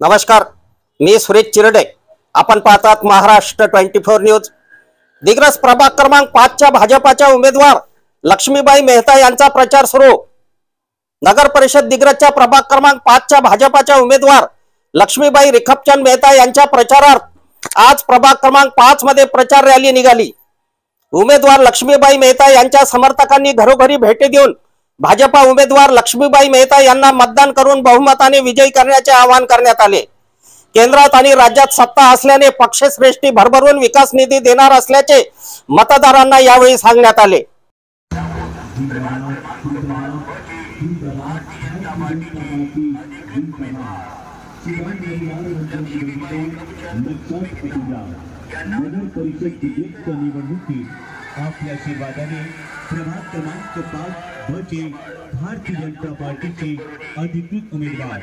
नमस्कार, मी सुरेश चिरडे. आपण पाहतात महाराष्ट्र 24 न्यूज. दिग्रस प्रभाग क्रमांक 5 च्या भाजपाच्या उमेदवार लक्ष्मीबाई मेहता यांचा प्रचार सुरू. नगर परिषद दिग्रसच्या प्रभाग क्रमांक 5 च्या भाजपाच्या उमेदवार लक्ष्मीबाई रिखपचंद मेहता यांच्या प्रचारार्थ आज प्रभाग क्रमांक 5 मध्ये प्रचार रॅली निघाली. उमेदवार लक्ष्मीबाई मेहता यांच्या समर्थकांनी घरोघरी भेटी देऊन भाजपा उमेदवार लक्ष्मीबाई मेहता यांना मतदान करून बहुमताने विजयी करण्याचे आवाहन करण्यात आले. केंद्रात आणि राज्यात सत्ता असल्याने पक्षश्रेष्ठी भरभरून विकास निधी देणार असल्याचे मतदारांना यावेळी सांगण्यात आले. नगर परिषद दिग्रसच्या निवडणुकीत आपल्या आशीर्वादाने प्रभाग क्रमांक 5 चे भारतीय जनता पार्टीचे अधिकृत उमेदवार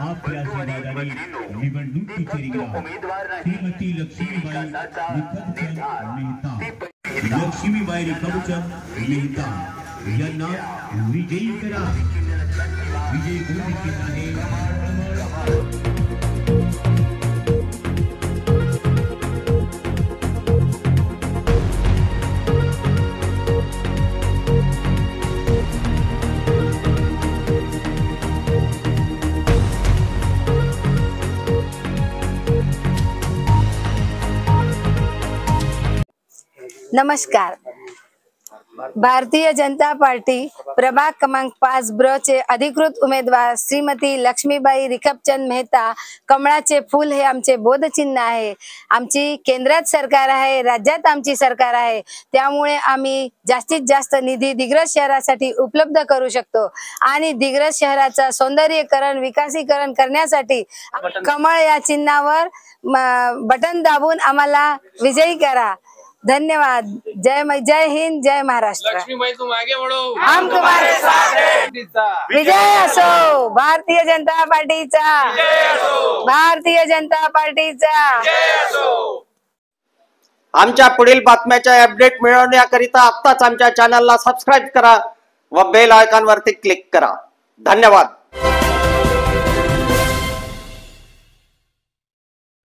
आपल्या आशीर्वादाने निवडणुकीचे रिंगणात श्रीमती लक्ष्मीबाई रिखपचंद मेहता यांना विजयी करा. विजयी घोषित आहे. नमस्कार. भारतीय जनता पार्टी प्रभाग क्रमांक 5 ब्र चे अधिकृत उमेदवार श्रीमती लक्ष्मीबाई रिखपचंद मेहता. कमळाचे फूल हे आमचे बोधचिन्ह आहे. आमची केंद्रात सरकार आहे, राज्यात आमची सरकार आहे, त्यामुळे आम्ही जास्तीत जास्त निधी दिग्रस शहरासाठी उपलब्ध करू शकतो आणि दिग्रस शहराचा सौंदर्यीकरण विकासीकरण करण्यासाठी कमळ या चिन्हावर बटन दाबून आम्हाला विजयी करा. धन्यवाद. जय हिंद, जय महाराष्ट्र. लक्ष्मीबाई तुम आगे बढ़ो, हम तुम्हारे साथ हैं. विजय असो भारतीय जनता पार्टीचा. भारतीय जनता पार्टीचा. आमच्या पुढील बातम्याच्या अपडेट मिळवण्याकरिता आत्ताच आमच्या चॅनलला सबस्क्राईब करा व बेल आयकॉन वरती क्लिक करा. धन्यवाद.